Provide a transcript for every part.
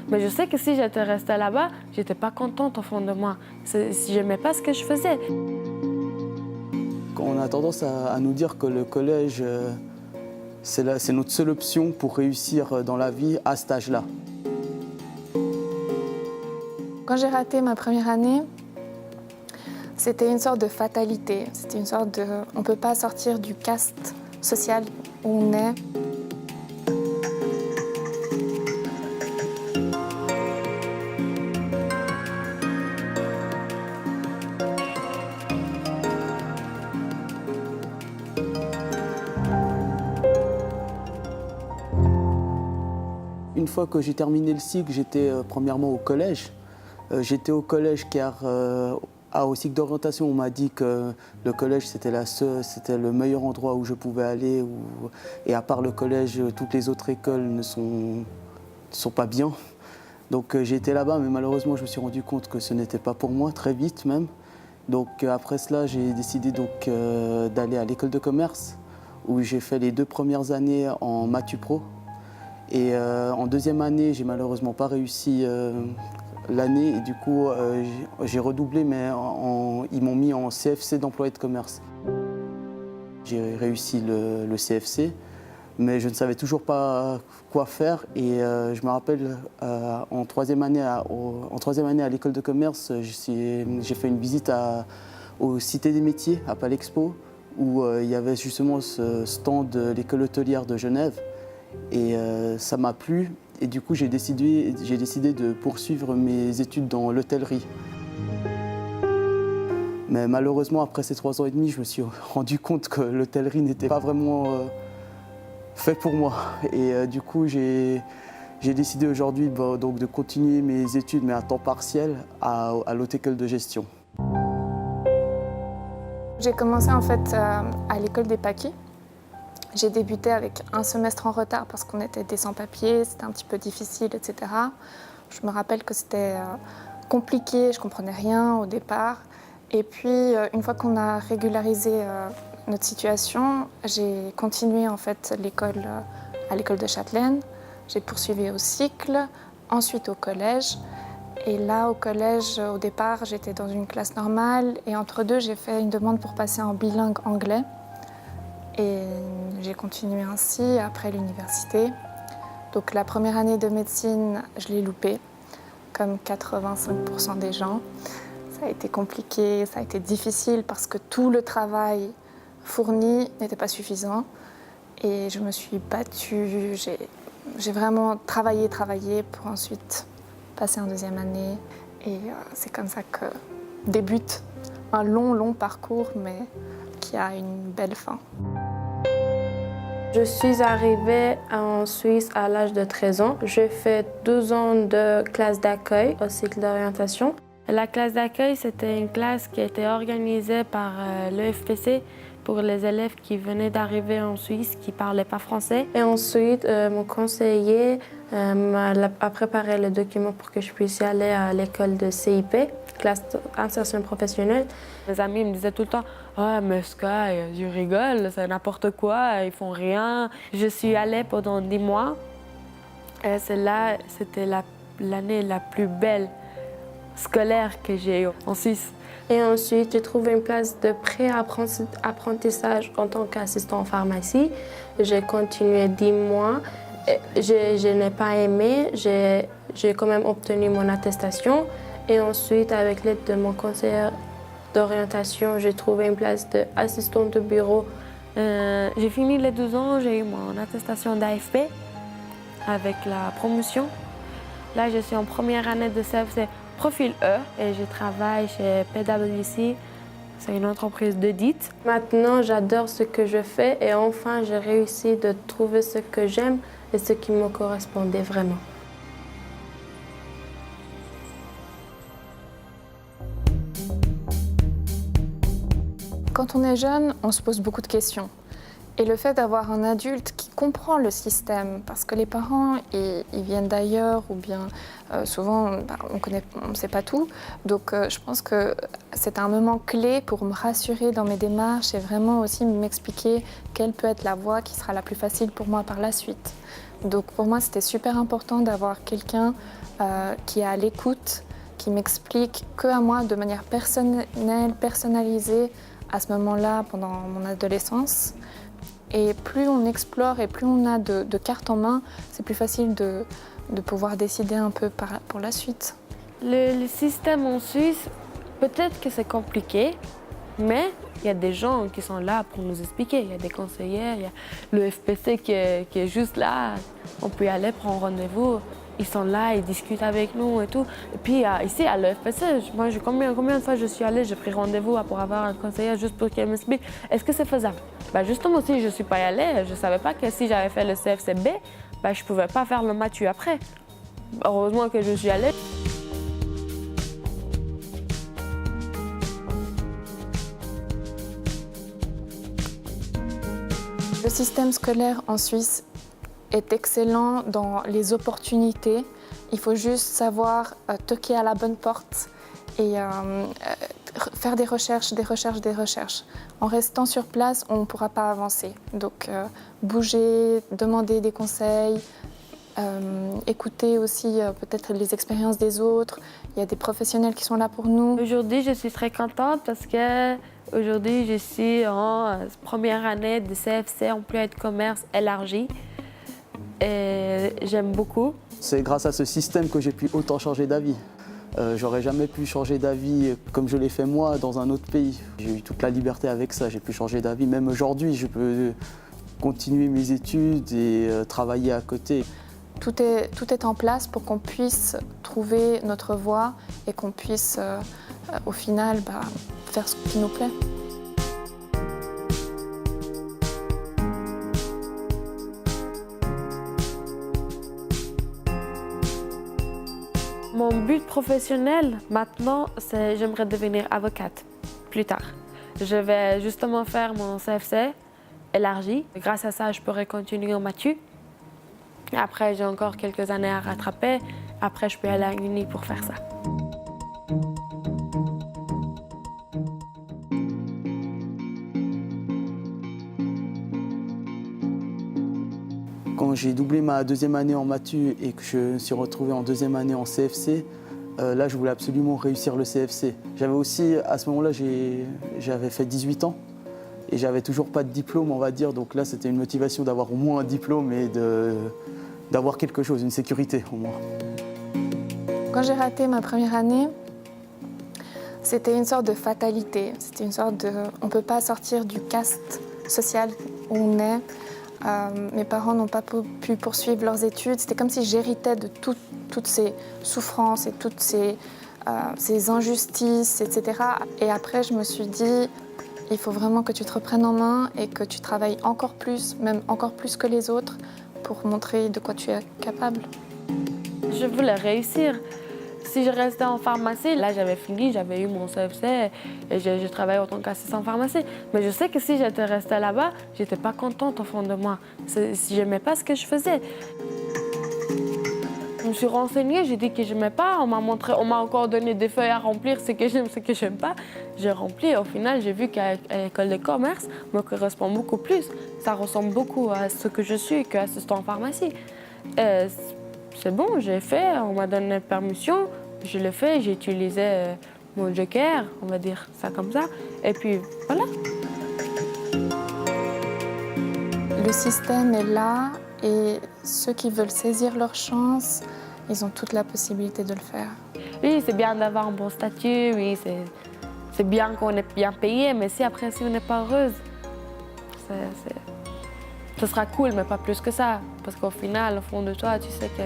Mais je sais que si j'étais restée là-bas, j'étais pas contente au fond de moi. Si j'aimais pas ce que je faisais. On a tendance à nous dire que le collège, c'est notre seule option pour réussir dans la vie à cet âge-là. Quand j'ai raté ma première année, c'était une sorte de fatalité. C'était une sorte de... On ne peut pas sortir du caste social où on est. Une fois que j'ai terminé le cycle, j'étais premièrement au collège. J'étais au collège car au cycle d'orientation, on m'a dit que le collège c'était le meilleur endroit où je pouvais aller. Et à part le collège, toutes les autres écoles ne sont pas bien. Donc j'ai été là-bas, mais malheureusement je me suis rendu compte que ce n'était pas pour moi, très vite même. Donc après cela, j'ai décidé d'aller à l'école de commerce, où j'ai fait les 2 premières années en Matu Pro. Et en deuxième année, j'ai malheureusement pas réussi l'année et du coup j'ai redoublé, mais ils m'ont mis en CFC d'employé de commerce. J'ai réussi le CFC, mais je ne savais toujours pas quoi faire et je me rappelle en troisième année à l'école de commerce, j'ai fait une visite aux Cités des métiers à Palexpo où il y avait justement ce stand de l'école hôtelière de Genève. Et ça m'a plu et du coup j'ai décidé de poursuivre mes études dans l'hôtellerie. Mais malheureusement après ces 3 ans et demi, je me suis rendu compte que l'hôtellerie n'était pas vraiment fait pour moi. Et du coup j'ai décidé aujourd'hui donc de continuer mes études mais à temps partiel à l'Haute École de gestion. J'ai commencé en fait à l'école des Paquis. J'ai débuté avec un semestre en retard parce qu'on était des sans-papiers, c'était un petit peu difficile, etc. Je me rappelle que c'était compliqué, je ne comprenais rien au départ. Et puis, une fois qu'on a régularisé notre situation, j'ai continué en fait l'école à l'école de Châtelaine. J'ai poursuivi au cycle, ensuite au collège. Et là, au collège, au départ, j'étais dans une classe normale. Et entre deux, j'ai fait une demande pour passer en bilingue anglais. Et j'ai continué ainsi après l'université. Donc la première année de médecine, je l'ai loupée, comme 85% des gens. Ça a été compliqué, ça a été difficile parce que tout le travail fourni n'était pas suffisant. Et je me suis battue, j'ai vraiment travaillé pour ensuite passer en deuxième année. Et c'est comme ça que débute un long parcours, mais qui a une belle fin. Je suis arrivée en Suisse à l'âge de 13 ans. J'ai fait 12 ans de classe d'accueil au cycle d'orientation. La classe d'accueil, c'était une classe qui a été organisée par l'EFPC pour les élèves qui venaient d'arriver en Suisse, qui ne parlaient pas français. Et ensuite, mon conseiller a préparé le document pour que je puisse y aller à l'école de CIP, classe d'insertion professionnelle. Mes amis me disaient tout le temps « Ah, mais Sky, tu rigoles, c'est n'importe quoi, ils font rien. » Je suis allée pendant 10 mois. Et c'était l'année la plus belle scolaire que j'ai eue en Suisse. Et ensuite, j'ai trouvé une place de pré-apprentissage en tant qu'assistant en pharmacie. J'ai continué 10 mois. Je n'ai pas aimé, j'ai quand même obtenu mon attestation. Et ensuite, avec l'aide de mon conseiller d'orientation, j'ai trouvé une place d'assistante de bureau. J'ai fini les 12 ans, j'ai eu mon attestation d'AFP avec la promotion. Là, je suis en première année de CFC Profil E et je travaille chez PwC. C'est une entreprise d'audit. Maintenant, j'adore ce que je fais et enfin, j'ai réussi de trouver ce que j'aime et ce qui me correspondait vraiment. Quand on est jeune, on se pose beaucoup de questions. Et le fait d'avoir un adulte qui comprend le système, parce que les parents, ils viennent d'ailleurs, ou bien souvent, on ne sait pas tout. Donc je pense que c'est un moment clé pour me rassurer dans mes démarches et vraiment aussi m'expliquer quelle peut être la voie qui sera la plus facile pour moi par la suite. Donc pour moi, c'était super important d'avoir quelqu'un qui est à l'écoute, qui m'explique que à moi de manière personnelle, personnalisée, à ce moment-là, pendant mon adolescence. Et plus on explore et plus on a de cartes en main, c'est plus facile de pouvoir décider un peu pour la suite. Le système en Suisse, peut-être que c'est compliqué, mais il y a des gens qui sont là pour nous expliquer. Il y a des conseillers, il y a le FPC qui est juste là. On peut y aller prendre rendez-vous. Ils sont là, ils discutent avec nous et tout. Et puis ici, à l'EFPC, moi, combien de fois je suis allée, j'ai pris rendez-vous pour avoir un conseiller juste pour qu'il m'explique. Est-ce que c'est faisable? Justement, si je ne suis pas allée, je ne savais pas que si j'avais fait le CFCB, je ne pouvais pas faire le MATU après. Heureusement que je suis allée. Le système scolaire en Suisse est excellent dans les opportunités. Il faut juste savoir toquer à la bonne porte et faire des recherches. En restant sur place, on ne pourra pas avancer. Donc bouger, demander des conseils, écouter aussi peut-être les expériences des autres. Il y a des professionnels qui sont là pour nous. Aujourd'hui, je suis très contente parce que aujourd'hui, je suis en première année de CFC, emploi de commerce élargi. Et j'aime beaucoup. C'est grâce à ce système que j'ai pu autant changer d'avis. J'aurais jamais pu changer d'avis comme je l'ai fait moi dans un autre pays. J'ai eu toute la liberté avec ça, j'ai pu changer d'avis. Même aujourd'hui, je peux continuer mes études et travailler à côté. Tout est en place pour qu'on puisse trouver notre voie et qu'on puisse au final faire ce qui nous plaît. Mon but professionnel maintenant, c'est j'aimerais devenir avocate plus tard. Je vais justement faire mon CFC élargi. Grâce à ça, je pourrai continuer en MATU. Après, j'ai encore quelques années à rattraper. Après, je peux aller à l'Uni pour faire ça. Quand j'ai doublé ma deuxième année en MATU et que je me suis retrouvé en deuxième année en CFC, là, je voulais absolument réussir le CFC. J'avais aussi, à ce moment-là, j'avais fait 18 ans et j'avais toujours pas de diplôme, on va dire. Donc là, c'était une motivation d'avoir au moins un diplôme et d'avoir quelque chose, une sécurité au moins. Quand j'ai raté ma première année, c'était une sorte de fatalité. C'était une sorte de... On ne peut pas sortir du caste social où on est. Mes parents n'ont pas pu poursuivre leurs études. C'était comme si j'héritais de toutes ces souffrances et toutes ces injustices, etc. Et après, je me suis dit, il faut vraiment que tu te reprennes en main et que tu travailles encore plus, même encore plus que les autres, pour montrer de quoi tu es capable. Je voulais réussir. Si je restais en pharmacie, là j'avais fini, j'avais eu mon CFC et je travaillais en tant qu'assistant en pharmacie. Mais je sais que si j'étais restée là-bas, j'étais pas contente au fond de moi. Si j'aimais pas ce que je faisais. Je me suis renseignée, j'ai dit que j'aimais pas. On m'a encore donné des feuilles à remplir, ce que j'aime, ce que j'aime pas. J'ai rempli et au final, j'ai vu qu'à l'école de commerce me correspond beaucoup plus. Ça ressemble beaucoup à ce que je suis qu'assistant en pharmacie. C'est bon, j'ai fait, on m'a donné la permission, je l'ai fait, j'ai utilisé mon joker, on va dire ça comme ça, et puis voilà. Le système est là et ceux qui veulent saisir leur chance, ils ont toute la possibilité de le faire. Oui, c'est bien d'avoir un bon statut, oui, c'est bien qu'on est bien payé, mais si après, si on n'est pas heureuse, ce sera cool, mais pas plus que ça. Parce qu'au final, au fond de toi, tu sais que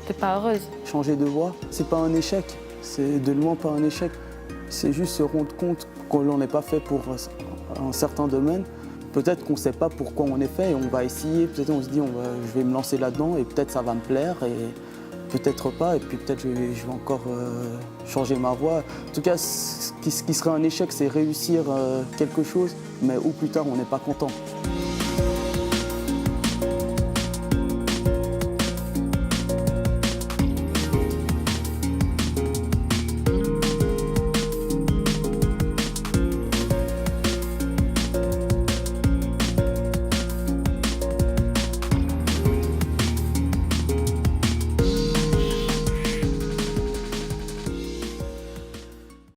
tu n'es pas heureuse. Changer de voie, c'est pas un échec. C'est de loin pas un échec. C'est juste se rendre compte que l'on n'est pas fait pour un certain domaine. Peut-être qu'on ne sait pas pourquoi on est fait et on va essayer. Peut-être on se dit, je vais me lancer là-dedans et peut-être ça va me plaire et peut-être pas. Et puis peut-être je vais encore changer ma voie. En tout cas, ce qui serait un échec, c'est réussir quelque chose, mais au plus tard, on n'est pas content.